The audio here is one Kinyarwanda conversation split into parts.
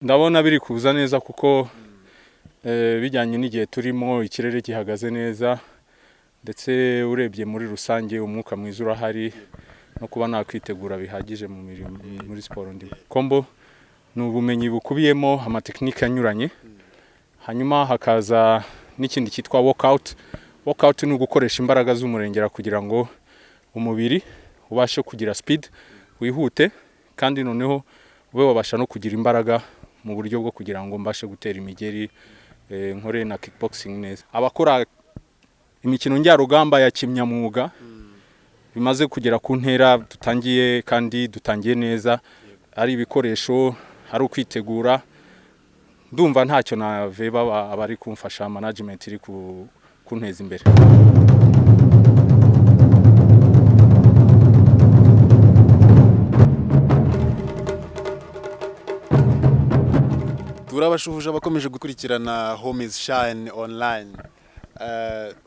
Ndabona biri kuza neza kuko bijyanye n'igihe turimo ikirere gihagaze neza ndetse urebye muri rusange umwuka mwiza urahari no kuba nakwitegura bihagije muri siporo ndimo. Kombo ni ubumenyi bukubiyemo amatekinike anyuranye, hanyuma hakaza n'ikindi cyitwa workout. Workout ni ugukoresha imbaraga z'umurengera kugira ngo umubiri ubashe kugira speed, wihute kandi noneho ube wabasha no kugira imbaraga mu buryo bwo kugira ngo mbashe gutera imigeri, nkore na kickboxing neza. Abakora imikino njyarugamba ya kimyamwuga bimaze kugera ku ntera dutangiye kandi dutangiye neza, ari ibikoresho, ari ukwitegura, ndumva ntacyo naveba abari kumfasha, management iri kunteza imbere. Turabashuhuje abakomeje gukurikirana Home is Shine online.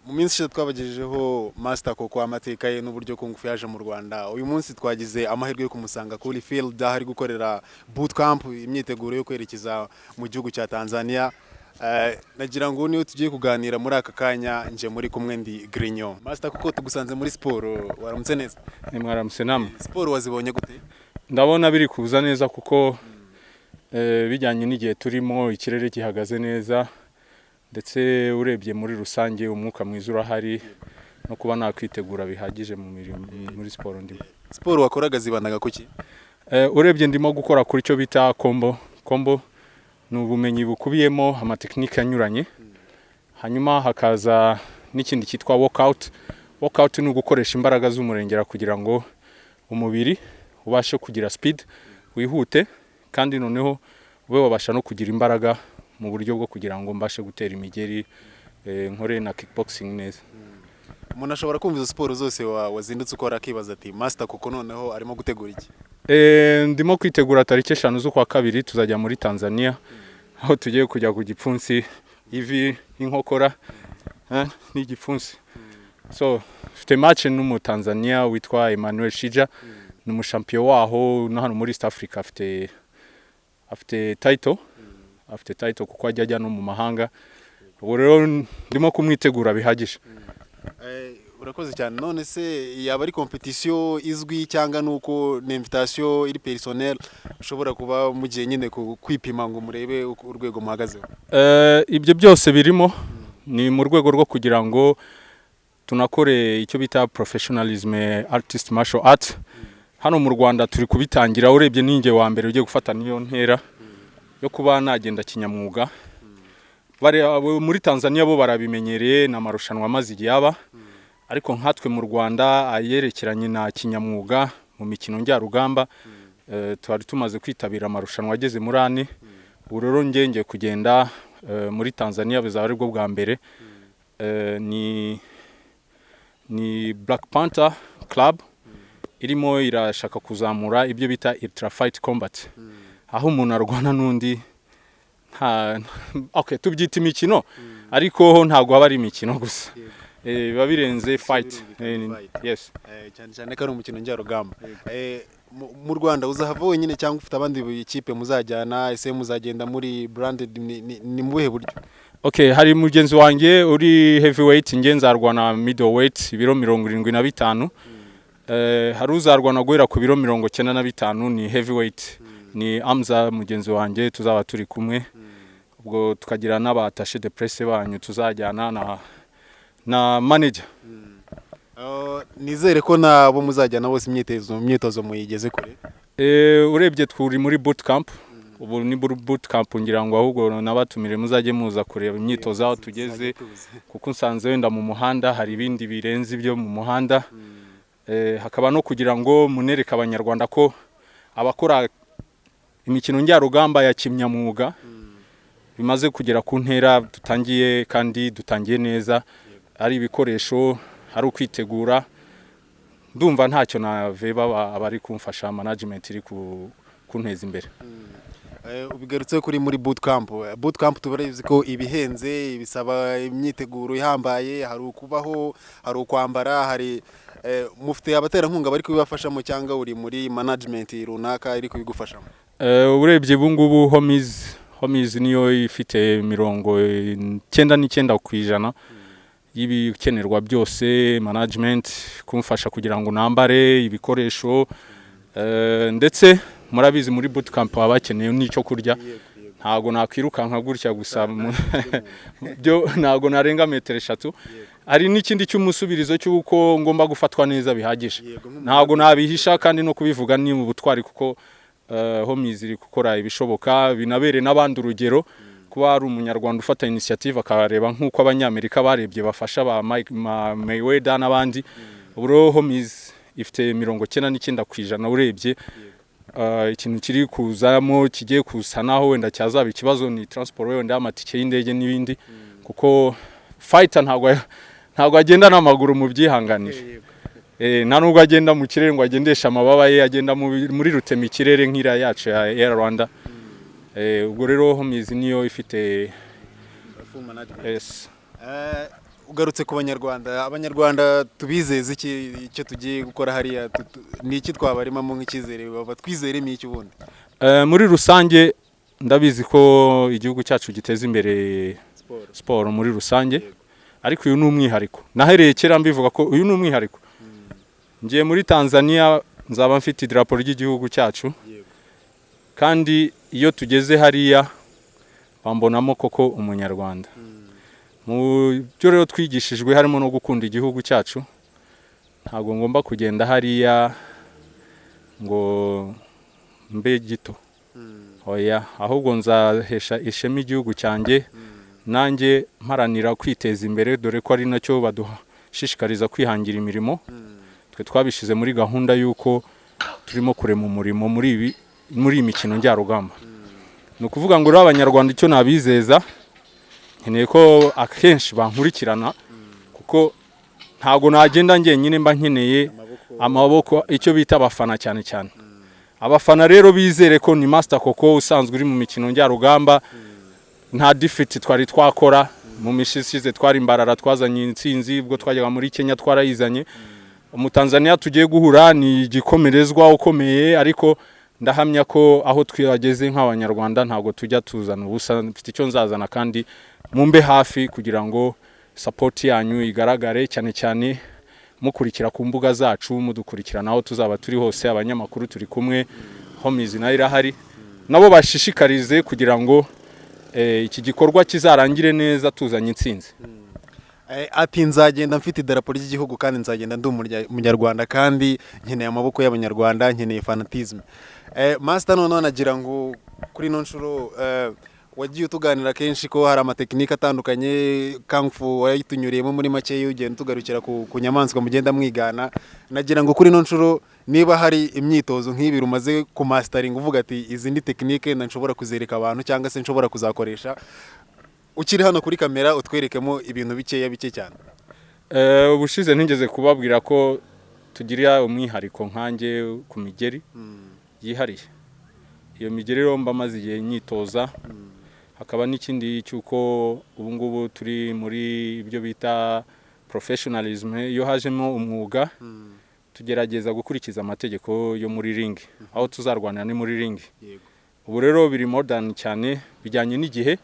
Mu minsi ishize twabagejejeho Master Koko amateka ye n'uburyo Kung Fu yaje mu Rwanda. Uyu munsi twagize amahirwe yo kumusanga kuri field ahari gukorera bootcamp, imyiteguro yo kwerekeza mu gihugu cya Tanzania. Nagira ngo niyo tugiye kuganira muri aka kanya nje muri kumwe ndi Grignon. Master Koko tugusanze muri siporo, waramutse neza? Ni mwaramutse namwe. Siporo wazibonye gute? Ndabona biri kuza neza kuko bijyanye n'igihe turimo ikirere gihagaze neza ndetse urebye muri rusange umwuka mwiza urahari no kuba nakwitegura bihagije muri siporo ndimo. Siporo wakoraga zibanaga kuki? Urebye ndimo gukora kuri cyo bita combo. Combo ni ubumenyi bukubiyemo amatekinike anyuranye, hanyuma hakaza n'ikindi cyitwa workout. Workout ni ugukoresha imbaraga z'umurengera kugira ngo umubiri ubashe kugira speed, wihute kandi noneho ube wabasha no kugira imbaraga mu buryo bwo kugira ngo mbashe gutera imigeri, nkore na kickboxing neza. Umuntu ashobora kumva izo siporo zose wazindutse ukora akibaza ati Master Koko noneho arimo gutegura iki? Ndimo kwitegura tariki 5 z'ukwa kabiri tuzajya muri Tanzania, aho tugiye kujya ku gipfunsi ivi inkokora n'igipfunsi. So mfite match n'umu Tanzania witwa Emmanuel Shija, ni umushampion waho no hano muri East Africa, afite title kuko ajya no mu mahanga. Ubu rero ndimo kumwitegura bihagije. Urakoze cyane. None se yaba ari competition izwi cyangwa nuko ni invitation iri personnel ushobora kuba mugiye nyine kwipima ngo murebe urwego muhagazeho? Ibyo byose birimo, ni mu rwego rwo kugira ngo tunakore icyo bita professionalism, artist martial art. Hano mu Rwanda turi kubitangira, urebye ninge wa mbere ugiye gufata niyo ntera yo kuba nagenda kinyamwuga. Muri Tanzania bo barabimenyereye na marushanwa mazi yaba, ariko nkatwe mu Rwanda ayerekeranye na kinyamwuga mu mikino njyarugamba twari tumaze kwitabira amarushanwa ageze muri 4. Ubu rero ngiye kugenda muri Tanzania, bizaba ari bwo bwa mbere. Ni Black Panther Club irimo irashaka kuzamura ibyo bita ultra fight combat, aho umuntu arwana n'undi. Okay, tubyita imikino ariko ntago aba ari imikino gusa, biba birenze fight. Yes, cyane ko ari umukino njyarugamba. Mu Rwanda uzahava wenyine cyangwa ufite abandi ikipe muzajyana? Ese muzagenda muri branded ni mubuhe buryo? Okay, hari mugenzi wanjye uri heavyweight, nge nzarwana middleweight ibiro 75. Hari uzarwana guhera ku biro 95 ni heavyweight, ni Amza mugenzi wanjye, tuzaba turi kumwe. Ubwo tukagira n'abatashe de presse banyu tuzajyana na manager. Nizere ko nabo muzajyana bose imyitozo muyigeze kure. Urebye twuri muri bootcamp. Ubu ni bootcamp, ngira ngo ahubwo nabatumire muzajye muza kureba imyitozo aho tugeze, kuko nsanze wenda mu muhanda hari ibindi birenze ibyo mu muhanda. Hakaba no kugira ngo munereka abanyarwanda ko abakora imikino njyarugamba ya kimyamwuga bimaze kugera ku ntera dutangiye kandi dutangiye neza, ari ibikoresho, ari ukwitegura, ndumva ntacyo naveba abari kumfasha, management iri kunteza imbere. Ubigarutse kuri muri bootcamp. Bootcamp tubarayizi ko ibihenze, ibisaba imyiteguro ihambaye, hari ukubaho, hari ukwambara, hari mufite abaterankunga bari kubibafashamo cyangwa uri muri management runaka iri kubigufashamo? urebye ubu ngubu homies niyo ifite 99% ku ijana y'ibikenerwa byose, management kumfasha kugira ngo nambare ibikoresho, ndetse murabizi muri bootcamp baba bakeneye n'icyo kurya. Ntago nakwirukanka gutya gusa byo ntago narenga metero 3. Hari n'ikindi cy'umusubirizo cy'uko ngomba gufatwa neza bihagije. Ntago nabihisha kandi no kubivuga ni mu butwari kuko homies iri gukora ibishoboka, binabere n'abandi urugero kuba ari umunyarwanda ufata initiative akareba nk'uko abanyamerika barebye bafasha ba Mayweather n'abandi. Uburo homies ifite 99% urebye. Ikintu kiri kuzamo kigiye kusanaho wenda cyazaba ikibazo ni transport wenda amatike y'indege n'ibindi, kuko fighter ntago agenda n'amaguru mu byihanganije. Nta nubwo agenda mu kirere ngo agendesha amababa ye, agenda muri rutema ikirere nk'ira yacu ya Air Rwanda. Ubwo rero homies niyo ifite full management. Ugarutse ku abanyarwanda tubizeze icyo tugiye gukora hariya, ni iki twabarimamo nk'ikizere, baba twizeremo iki ubundi? Muri rusange ndabizi ko igihugu cyacu giteza imbere sport muri rusange, ariko uyu ni umwihariko. Nahereye kera mbivuga ko uyu ni umwihariko. Ngiye muri Tanzania nzaba mfite idarapo ry'igihugu cyacu, kandi iyo tugeze hariya bambonamo koko umunyarwanda. Mu byo rero twigishijwe harimo no gukunda igihugu cyacu, ntago ngomba kugenda hariya ngo mbe gito. Oya, ahubwo nzahesha ishema igihugu cyanjye, nanjye mparanira kwiteza imbere, dore ko ari nacyo badushishikariza kwihangira imirimo. Twe twabishize muri gahunda y'uko turimo kurema umurimo muri imikino njyarugamba. Ni ukuvuga ngo rero abanyarwanda icyo nabizeza, nkeneye ko akenshi bankurikirana, kuko ntago nagenda njyenyine, mba nkeneye amaboko, icyo bita abafana cyane cyane. Abafana rero bizere ko ni Master Koko usanzwe uri mu mikino njyarugamba, nta defeat twari twakora mu mishishize, twari imbarara twazanye intsinzi, ubwo twajyaga muri Kenya twarayizanye. Umutanzania tugiye guhura ni igikomerezwa ukomeye, ariko ndahamya ko aho twageze nk'abanyarwanda ntago tujya tuzana ubusa. Mfite icyo nzazana, kandi mumbe hafi kugira ngo support yanyu igaragare, cyane cyane mukurikira ku mbuga zacu, mudukurikirana aho tuzaba turi hose. Abanyamakuru turi kumwe, homies nayo irahari, nabo bashishikarize kugira ngo iki gikorwa kizarangire neza tuzanye intsinzi. Ati nzagenda mfite idarapo ry'igihugu kandi nzagenda ndi umunyarwanda, kandi nkeneye amaboko y'abanyarwanda, nkeneye fanatisme. Master, none nagira ngo kuri no nshuro wagiye utuganira kenshi ko hari amatekinike atandukanye, Kung Fu wayitunyuriyemo muri make, ugenda tugarukira ku nyamaswa mugenda mwigana. Nagira ngo kuri no nshuro niba hari imyitozo nk'ibi rumaze ku mastering uvuga ati izi ndi tekinike nshobora kuzereka abantu cyangwa se nshobora kuzakoresha, ukiri hano kuri kamera utwerekemo ibintu bike cyane. Ubushize ntigeze kubabwira ko tugira umwihariko nkanjye ku migeri yihariye. Iyo migeri rero mba maze igihe nyitoza. Hakaba n'ikindi cyuko ubu ngubu turi muri ibyo bita professionalism, iyo hajemo umwuga tugerageza gukurikiza amategeko yo muri ring, aho tuzarwanira ni muri ring. Ubu rero biri modern cyane, bijyanye n'igihe.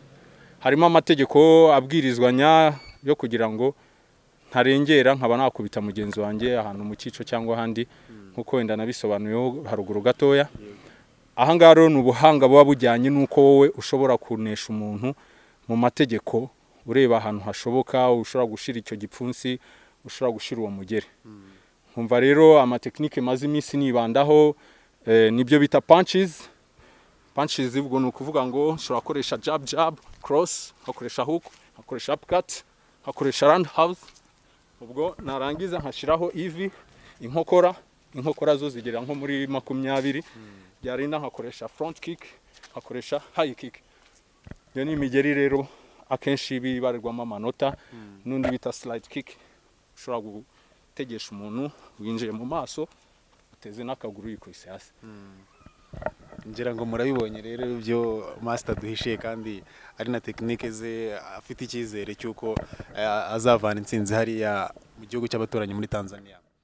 Harimo amategeko abwirizwanya yo kugira ngo ntarengera nkaba nakubita mugenzi wanjye ahantu mu cyico cyangwa handi, nkuko wenda nabisobanuyeho haruguru gatoya. Aha ngaha rero ni ubuhanga buba bujyanye n'uko wowe ushobora kunesha umuntu mu mategeko, ureba ahantu hashoboka, ushobora gushira icyo gipfunsi, ushobora gushira uwo mugere. Nkumva rero amatekinike maze iminsi nibandaho nibyo bita punches. Punches ubwo ni ukuvuga ngo ushobora koresha jab, cross, hakoresha hook, hakoresha uppercut, hakoresha roundhouse. Ubwo narangiza nkashiraho ivi, inkokora zo zigera nko muri 20. Yarinda nkakoresha front kick, hakoresha high kick. Iyo ni imigeri rero akenshi bibarirwamo amanota. N'undi bita slide kick, ushobora gutegesha umuntu winjiye mu maso, uteze n'akaguru yikubise hasi. Ngira ngo murabibonye rero ibyo Master duhishiye, kandi ari na tekinike ze, afite icyizere cyuko azavana intsinzi hariya mu gihugu cy'abaturanyi muri Tanzania.